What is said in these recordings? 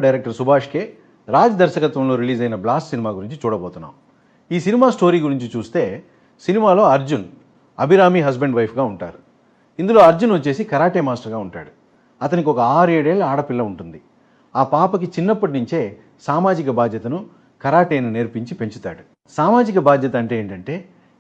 Director Subhash కే రాజ్ దర్శకత్వంలో release అయిన blast cinema గురించి చూడబోతున్నాం. ఈ సినిమా స్టోరీ గురించి చూస్తే సినిమాలో అర్జున్ అభిరామి హస్బెండ్ వైఫ్గా ఉంటారు. ఇందులో అర్జున్ వచ్చేసి కరాటే మాస్టర్గా ఉంటాడు. అతనికి ఒక 6-7 ఏళ్ల ఆడపిల్ల ఉంటుంది. ఆ పాపకి చిన్నప్పటి నుంచే సామాజిక బాధ్యతను కరాటేను నేర్పించి పెంచుతాడు. సామాజిక బాధ్యత అంటే ఏంటంటే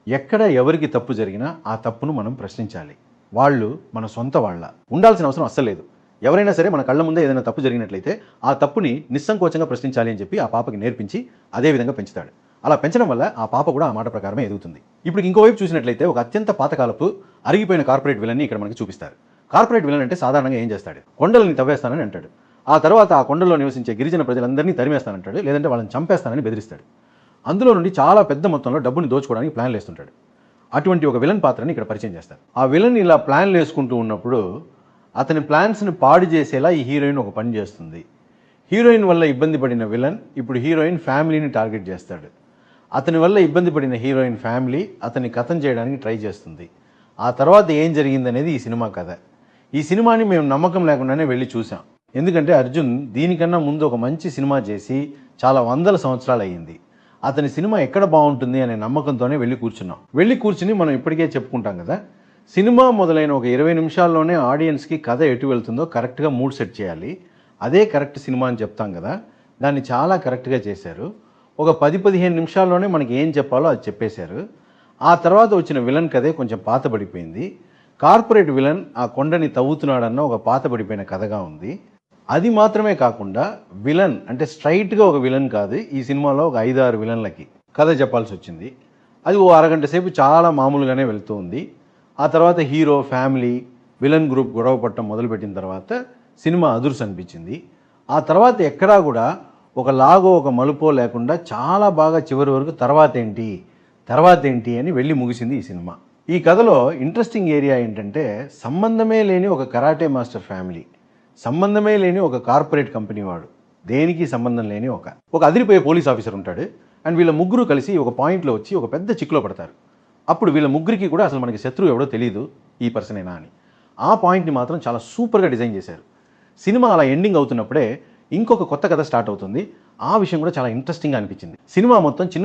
ఎక్కడ ఎవరికి తప్పు జరిగినా ఆ తప్పును మనం ప్రశ్నించాలి. వాళ్ళు మన సొంత వాళ్ళ ఉండాల్సిన అవసరం అస్సలు లేదు. ఎవరైనా సరే మన కళ్ళ ముందే ఏదైనా తప్పు జరిగినట్లయితే ఆ తప్పుని నిస్సంకోచంగా ప్రశ్నించాలి అని చెప్పి ఆ పాపకి నేర్పించి అదే విధంగా పెంచుతాడు. అలా పెంచడం వల్ల ఆ పాప కూడా ఆ మాట ప్రకారమే ఎదుగుతుంది. ఇప్పుడు ఇంకోవైపు చూసినట్లయితే ఒక అత్యంత పాతకాలపు అరిగిపోయిన కార్పొరేట్ విలన్ని ఇక్కడ మనకి చూపిస్తారు. కార్పొరేట్ విలన్ అంటే సాధారణంగా ఏం చేస్తాడు? కొండలని తవ్వేస్తానని అంటాడు. ఆ తర్వాత ఆ కొండల్లో నివసించే గిరిజన ప్రజలందరినీ తరిమేస్తానంటాడు, లేదంటే వాళ్ళని చంపేస్తానని బెదిరిస్తాడు. అందులో నుండి చాలా పెద్ద మొత్తంలో డబ్బుని దోచుకోవడానికి ప్లాన్లు వేస్తుంటాడు. అటువంటి ఒక విలన్ పాత్రని ఇక్కడ పరిచయం చేస్తారు. ఆ విలన్ ఇలా ప్లాన్లు వేసుకుంటూ ఉన్నప్పుడు అతని ప్లాన్స్ని పాడు చేసేలా ఈ హీరోయిన్ ఒక పని చేస్తుంది. హీరోయిన్ వల్ల ఇబ్బంది పడిన విలన్ ఇప్పుడు హీరోయిన్ ఫ్యామిలీని టార్గెట్ చేస్తాడు. అతని వల్ల ఇబ్బంది పడిన హీరోయిన్ ఫ్యామిలీ అతన్ని కథం చేయడానికి ట్రై చేస్తుంది. ఆ తర్వాత ఏం జరిగిందనేది ఈ సినిమా కథ. ఈ సినిమాని మేము నమ్మకం లేకుండానే వెళ్ళి చూసాం. ఎందుకంటే అర్జున్ దీనికన్నా ముందు ఒక మంచి సినిమా చేసి చాలా వందల సంవత్సరాలు అయ్యింది. అతని సినిమా ఎక్కడ బాగుంటుంది అనే నమ్మకంతోనే వెళ్ళి కూర్చుని మనం ఇప్పటికే చెప్పుకుంటాం కదా, సినిమా మొదలైన ఒక 20 నిమిషాల్లోనే ఆడియన్స్కి కథ ఎటు వెళ్తుందో కరెక్ట్గా మూడ్ సెట్ చేయాలి. అదే కరెక్ట్ సినిమా అని చెప్తాం కదా, దాన్ని చాలా కరెక్ట్గా చేశారు. ఒక 10-15 నిమిషాల్లోనే మనకి ఏం చెప్పాలో అది చెప్పేశారు. ఆ తర్వాత వచ్చిన విలన్ కథే కొంచెం పాతబడిపోయింది. కార్పొరేట్ విలన్ ఆ కొండని తవ్వుతున్నాడన్న ఒక పాతబడిపోయిన కథగా ఉంది. అది మాత్రమే కాకుండా విలన్ అంటే స్ట్రైట్గా ఒక విలన్ కాదు, ఈ సినిమాలో ఒక 5-6 విలన్లకి కథ చెప్పాల్సి వచ్చింది. అది ఓ అరగంట సేపు చాలా మామూలుగానే వెళ్తూ ఉంది. ఆ తర్వాత హీరో ఫ్యామిలీ విలన్ గ్రూప్ గొడవ పట్టడం మొదలుపెట్టిన తర్వాత సినిమా అదుర్స్ అనిపించింది. ఆ తర్వాత ఎక్కడా కూడా ఒక లాగో ఒక మలుపో లేకుండా చాలా బాగా చివరి వరకు తర్వాత ఏంటి అని వెళ్ళి ముగిసింది ఈ సినిమా. ఈ కథలో ఇంట్రెస్టింగ్ ఏరియా ఏంటంటే సంబంధమే లేని ఒక కరాటే మాస్టర్ ఫ్యామిలీ, సంబంధమే లేని ఒక కార్పొరేట్ కంపెనీ వాడు, దేనికి సంబంధం లేని ఒక అదిరిపోయే పోలీస్ ఆఫీసర్ ఉంటాడు. అండ్ వీళ్ళ ముగ్గురు కలిసి ఒక పాయింట్లో వచ్చి ఒక పెద్ద చిక్కులో పడతారు. అప్పుడు వీళ్ళ ముగ్గురికి కూడా అసలు మనకి శత్రువు ఎవడో తెలియదు, ఈ పర్సనేనా అని. ఆ పాయింట్ని మాత్రం చాలా సూపర్గా డిజైన్ చేశారు. సినిమా అలా ఎండింగ్ అవుతున్నప్పుడే ఇంకొక కొత్త కథ స్టార్ట్ అవుతుంది. ఆ విషయం కూడా చాలా ఇంట్రెస్టింగ్గా అనిపించింది. సినిమా మొత్తం చిన్న